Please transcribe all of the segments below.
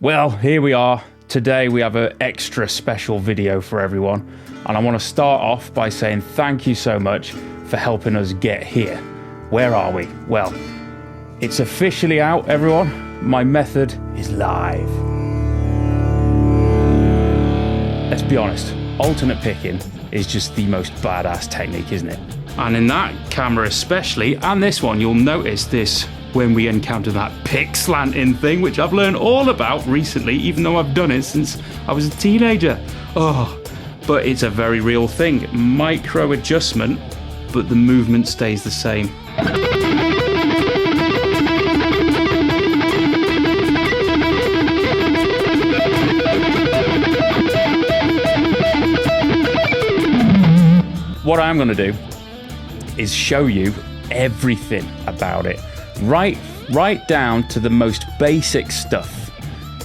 Well, here we are. Today we have an extra special video for everyone, and I want to start off by saying thank you so much for helping us get here. Where are we? Well, it's officially out, everyone. My method is live. Let's be honest, alternate picking is just the most badass technique, isn't it? And in that camera especially, and this one, you'll notice this when we encounter that pick slanting thing, which I've learned all about recently, even though I've done it since I was a teenager. But it's a very real thing. Micro adjustment, but the movement stays the same. What I'm going to do is show you everything about it. Right down to the most basic stuff,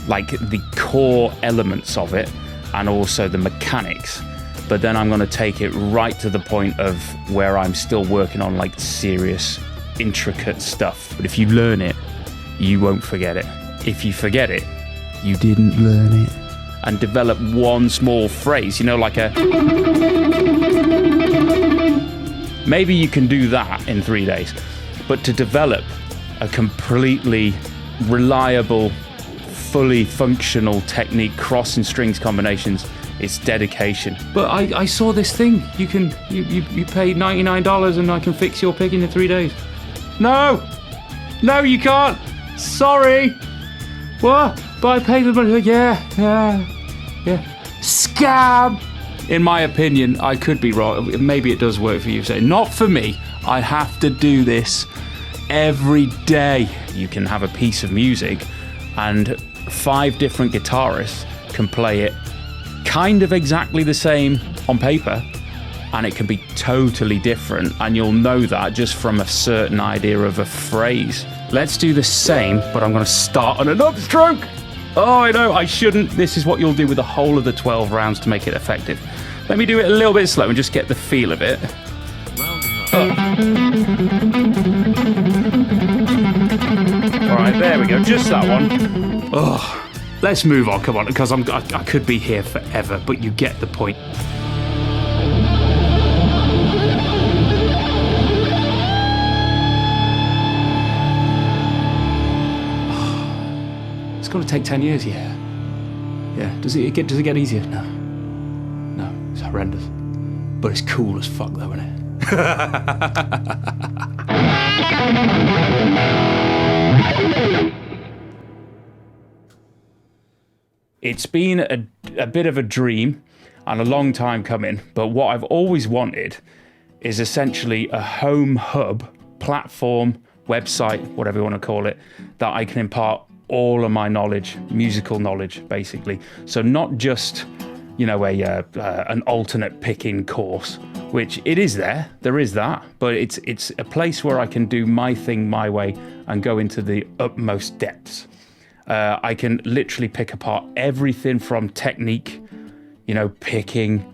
like the core elements of it and also the mechanics. But then I'm going to take it right to the point of where I'm still working on like serious, intricate stuff. But if you learn it, you won't forget it. If you forget it, you didn't learn it. And develop one small phrase, like a... Maybe you can do that in 3 days. But to develop a completely reliable, fully functional technique, crossing strings combinations, it's dedication. But I saw this thing. You pay $99 and I can fix your picking in 3 days. No, you can't. Sorry. What? But I paid the money. Yeah. Scam. In my opinion, I could be wrong. Maybe it does work for you. So not for me. I have to do this every day. You can have a piece of music and 5 different guitarists can play it kind of exactly the same on paper, and it can be totally different, and you'll know that just from a certain idea of a phrase. Let's do the same, but I'm going to start on an upstroke. Oh, I know, I shouldn't. This is what you'll do with the whole of the 12 rounds to make it effective. Let me do it a little bit slow and just get the feel of it. Alright, there we go, just that one. Let's move on, come on, because I could be here forever, but you get the point. It's going to take 10 years, yeah. Does it get easier? No, it's horrendous. But it's cool as fuck though, isn't it? It's been a bit of a dream and a long time coming, but what I've always wanted is essentially a home hub, platform, website, whatever you want to call it, that I can impart all of my knowledge, musical knowledge, basically. So not just, an alternate picking course, which it is there is that, but it's a place where I can do my thing my way and go into the utmost depths. I can literally pick apart everything from technique, picking,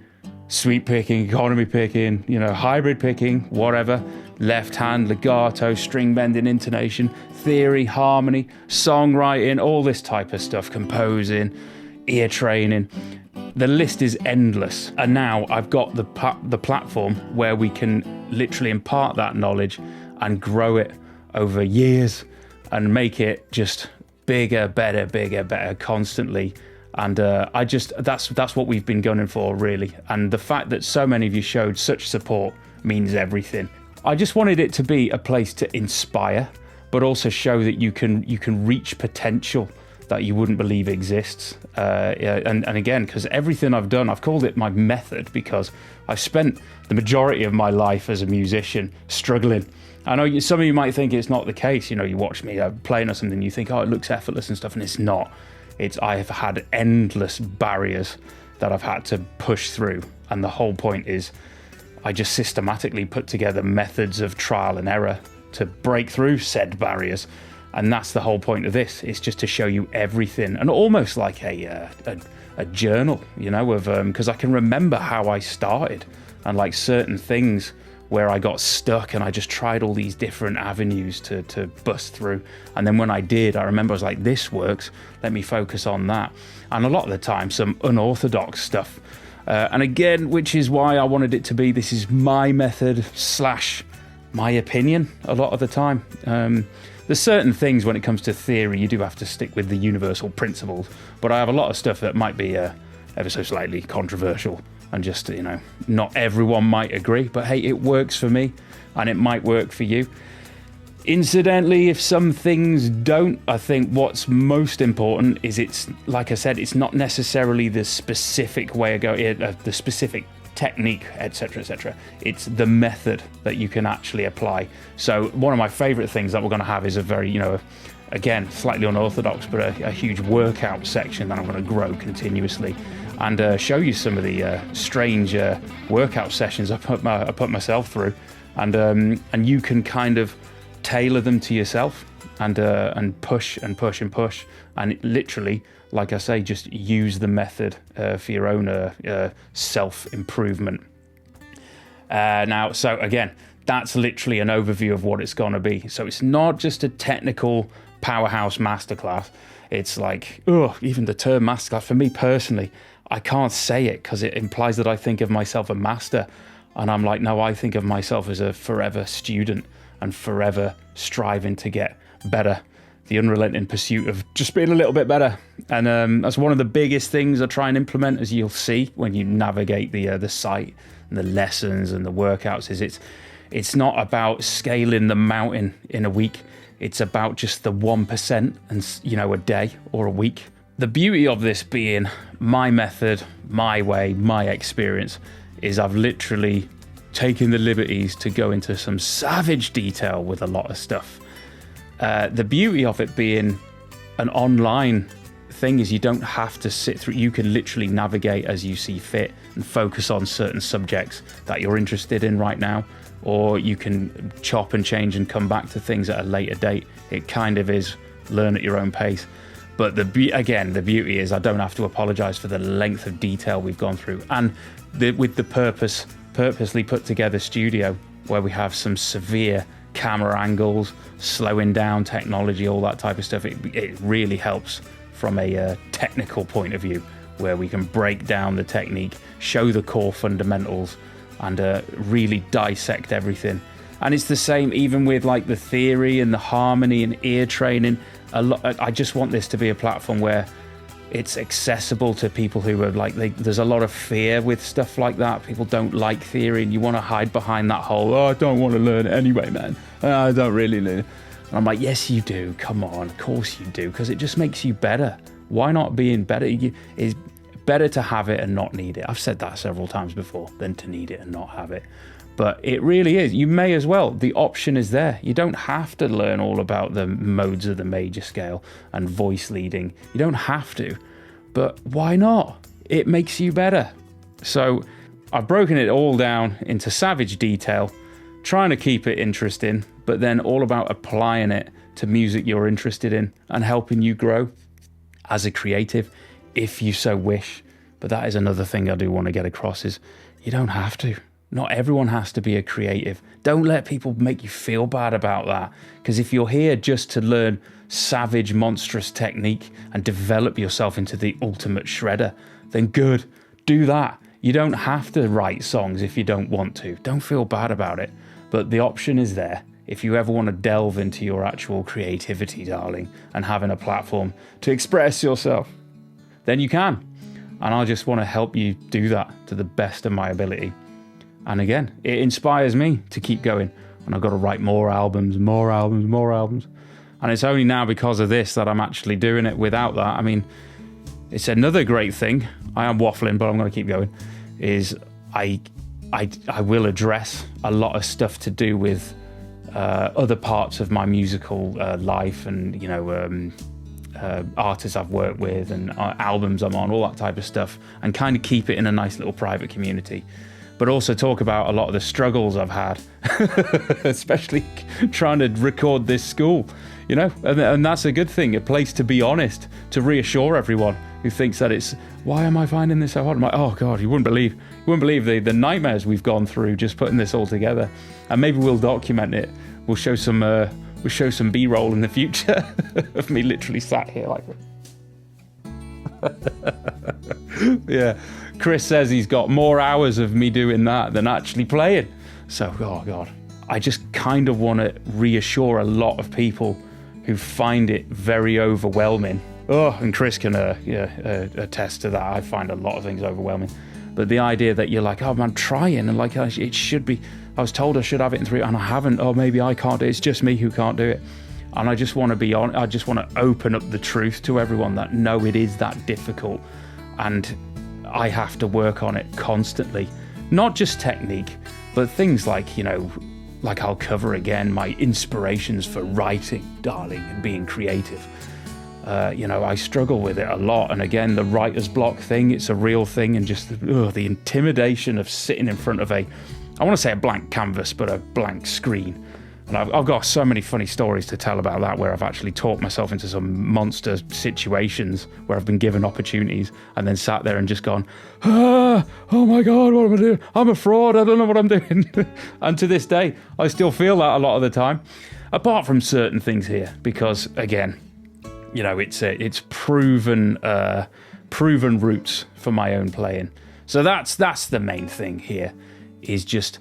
sweep picking, economy picking, hybrid picking, whatever, left hand, legato, string bending, intonation, theory, harmony, songwriting, all this type of stuff, composing, ear training. The list is endless. And now I've got the platform where we can literally impart that knowledge and grow it over years and make it just bigger, better constantly. And that's what we've been gunning for, really. And the fact that so many of you showed such support means everything. I just wanted it to be a place to inspire, but also show that you can reach potential that you wouldn't believe exists. And again, because everything I've done, I've called it my method because I've spent the majority of my life as a musician struggling. I know some of you might think it's not the case. You watch me playing or something, you think, oh, it looks effortless and stuff, and it's not. I have had endless barriers that I've had to push through, and the whole point is I just systematically put together methods of trial and error to break through said barriers. And that's the whole point of this. It's just to show you everything, and almost like a journal, of because I can remember how I started and like certain things where I got stuck and I just tried all these different avenues to bust through. And then when I did, I remember I was like, this works, let me focus on that. And a lot of the time, some unorthodox stuff. And again, which is why I wanted it to be, this is my method / my opinion a lot of the time. There's certain things when it comes to theory, you do have to stick with the universal principles. But I have a lot of stuff that might be ever so slightly controversial. And just, you know, not everyone might agree, but hey, it works for me and it might work for you. Incidentally, if some things don't, I think what's most important is it's, like I said, it's not necessarily the specific way of going, the specific technique, etc., etc. It's the method that you can actually apply. So one of my favorite things that we're going to have is a very, you know, again, slightly unorthodox, but a huge workout section that I'm going to grow continuously. And show you some of the strange workout sessions I put myself through, and you can kind of tailor them to yourself and push and push and push, and literally, like I say, just use the method for your own self-improvement. Now, so again, that's literally an overview of what it's going to be. So it's not just a technical powerhouse masterclass. It's like, even the term masterclass, for me personally, I can't say it because it implies that I think of myself a master. And I'm like, no, I think of myself as a forever student and forever striving to get better. The unrelenting pursuit of just being a little bit better. And that's one of the biggest things I try and implement, as you'll see when you navigate the site and the lessons and the workouts, is it's not about scaling the mountain in a week. It's about just the 1% and, you know, a day or a week. The beauty of this being my method, my way, my experience, is I've literally taken the liberties to go into some savage detail with a lot of stuff. The beauty of it being an online thing is you don't have to sit through, you can literally navigate as you see fit and focus on certain subjects that you're interested in right now, or you can chop and change and come back to things at a later date. It kind of is learn at your own pace. But the beauty is I don't have to apologize for the length of detail we've gone through, and with the purposely put together studio where we have some severe camera angles, slowing down technology, all that type of stuff. It really helps from a technical point of view, where we can break down the technique, show the core fundamentals, and really dissect everything. And it's the same even with like the theory and the harmony and ear training. I just want this to be a platform where it's accessible to people who are like, there's a lot of fear with stuff like that. People don't like theory, and you want to hide behind that whole, I don't want to learn it anyway, man. I don't really learn it. And I'm like, yes, you do. Come on, of course you do, because it just makes you better. Why not being better? It's better to have it and not need it. I've said that several times before, than to need it and not have it. But it really is. You may as well. The option is there. You don't have to learn all about the modes of the major scale and voice leading. You don't have to. But why not? It makes you better. So I've broken it all down into savage detail, trying to keep it interesting, but then all about applying it to music you're interested in and helping you grow as a creative, if you so wish. But that is another thing I do want to get across, is you don't have to. Not everyone has to be a creative. Don't let people make you feel bad about that. Because if you're here just to learn savage, monstrous technique and develop yourself into the ultimate shredder, then good, do that. You don't have to write songs if you don't want to. Don't feel bad about it. But the option is there. If you ever want to delve into your actual creativity, darling, and having a platform to express yourself, then you can. And I just want to help you do that to the best of my ability. And again, it inspires me to keep going. And I've got to write more albums. And it's only now because of this that I'm actually doing it. Without that, I mean, it's another great thing. I am waffling, but I'm going to keep going. Is I will address a lot of stuff to do with other parts of my musical life, and, you know, artists I've worked with and albums I'm on, all that type of stuff, and kind of keep it in a nice little private community. But also talk about a lot of the struggles I've had, especially trying to record this school. you know, and that's a good thing, a place to be honest, to reassure everyone who thinks that it's, why am I finding this so hard? I'm like, oh God, you wouldn't believe the nightmares we've gone through just putting this all together. And maybe we'll document it. We'll show some B-roll in the future of me literally sat here like this. Yeah. Chris says he's got more hours of me doing that than actually playing. So, oh God, I just kind of want to reassure a lot of people who find it very overwhelming. Oh, and Chris can attest to that. I find a lot of things overwhelming. But the idea that you're like, oh, I'm trying, and like it should be, I was told I should have it in 3, and I haven't. Oh, maybe I can't do it. It's just me who can't do it. And I just want to be on. I just want to open up the truth to everyone that no, it is that difficult, and I have to work on it constantly. Not just technique, but things like, you know, like I'll cover again my inspirations for writing, darling, and being creative. You know, I struggle with it a lot. And again, the writer's block thing, it's a real thing. And just the intimidation of sitting in front of I want to say a blank canvas, but a blank screen. And I've got so many funny stories to tell about that, where I've actually talked myself into some monster situations where I've been given opportunities and then sat there and just gone, oh my God, what am I doing? I'm a fraud. I don't know what I'm doing. And to this day, I still feel that a lot of the time, apart from certain things here, because again, you know, it's proven roots for my own playing. So that's the main thing here, is just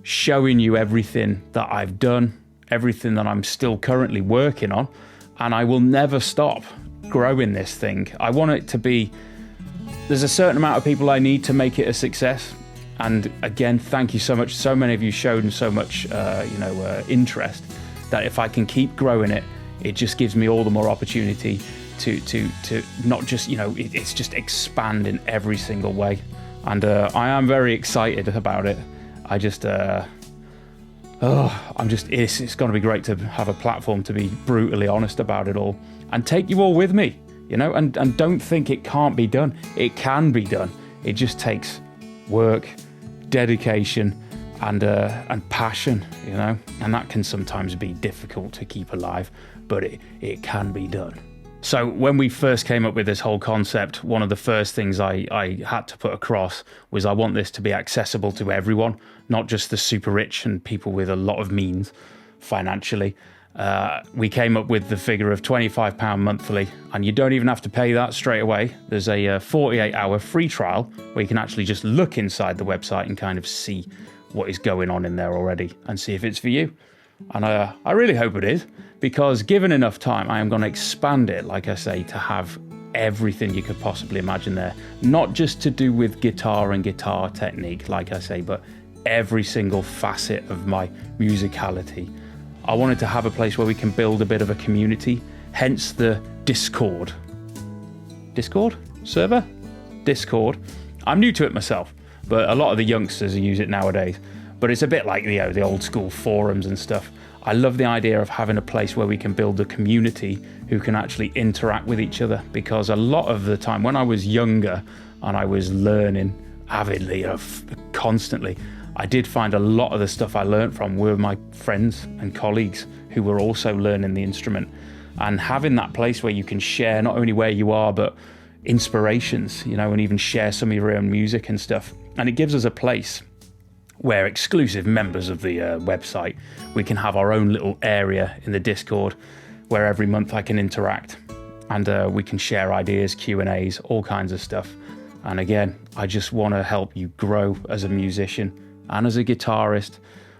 showing you everything that I've done, everything that I'm still currently working on, and I will never stop growing this thing. I want it to be, there's a certain amount of people I need to make it a success. And again, thank you so much. So many of you showed so much, interest, that if I can keep growing it, it just gives me all the more opportunity to not just, you know, it's just expanding every single way. And I am very excited about it. I just, it's going to be great to have a platform to be brutally honest about it all and take you all with me, you know, and don't think it can't be done. It can be done. It just takes work, dedication, and passion, you know, and that can sometimes be difficult to keep alive, but it can be done. So when we first came up with this whole concept, one of the first things I had to put across was I want this to be accessible to everyone, not just the super rich and people with a lot of means financially. We came up with the figure of £25 monthly, and you don't even have to pay that straight away. There's a 48-hour free trial where you can actually just look inside the website and kind of see what is going on in there already and see if it's for you. And I really hope it is, because given enough time, I am going to expand it, like I say, to have everything you could possibly imagine there. Not just to do with guitar and guitar technique, like I say, but every single facet of my musicality. I wanted to have a place where we can build a bit of a community, hence the Discord. Discord? Server? Discord. I'm new to it myself, but a lot of the youngsters use it nowadays. But it's a bit like the old school forums and stuff. I love the idea of having a place where we can build a community who can actually interact with each other, because a lot of the time when I was younger and I was learning avidly, constantly, I did find a lot of the stuff I learned from were my friends and colleagues who were also learning the instrument. And having that place where you can share not only where you are, but inspirations, you know, and even share some of your own music and stuff. And it gives us a place where exclusive members of the website, we can have our own little area in the Discord where every month I can interact, and we can share ideas, Q&As, all kinds of stuff. And again, I just want to help you grow as a musician and as a guitarist,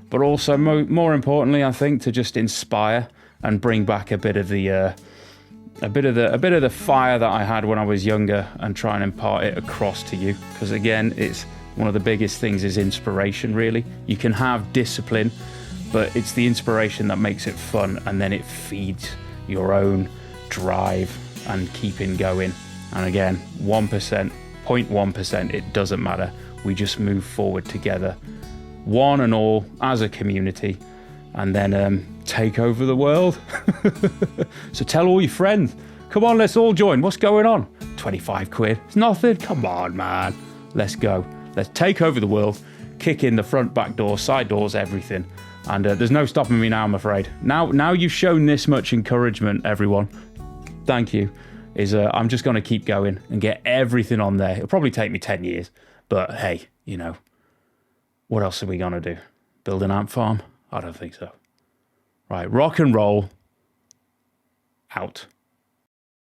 but also more importantly, I think, to just inspire and bring back a bit of the fire that I had when I was younger and try and impart it across to you. Because again, it's one of the biggest things is inspiration, really. You can have discipline, but it's the inspiration that makes it fun, and then it feeds your own drive and keeping going. And again, 1%, 0.1%, it doesn't matter. We just move forward together, one and all, as a community, and then take over the world. So tell all your friends, come on, let's all join. What's going on? 25 quid, it's nothing. Come on, man, let's go. Let's take over the world, kick in the front, back door, side doors, everything, And there's no stopping me now, I'm afraid. Now you've shown this much encouragement, everyone. Thank you. I'm just going to keep going and get everything on there. It'll probably take me 10 years. But hey, you know, what else are we going to do? Build an ant farm? I don't think so. Right, rock and roll. Out.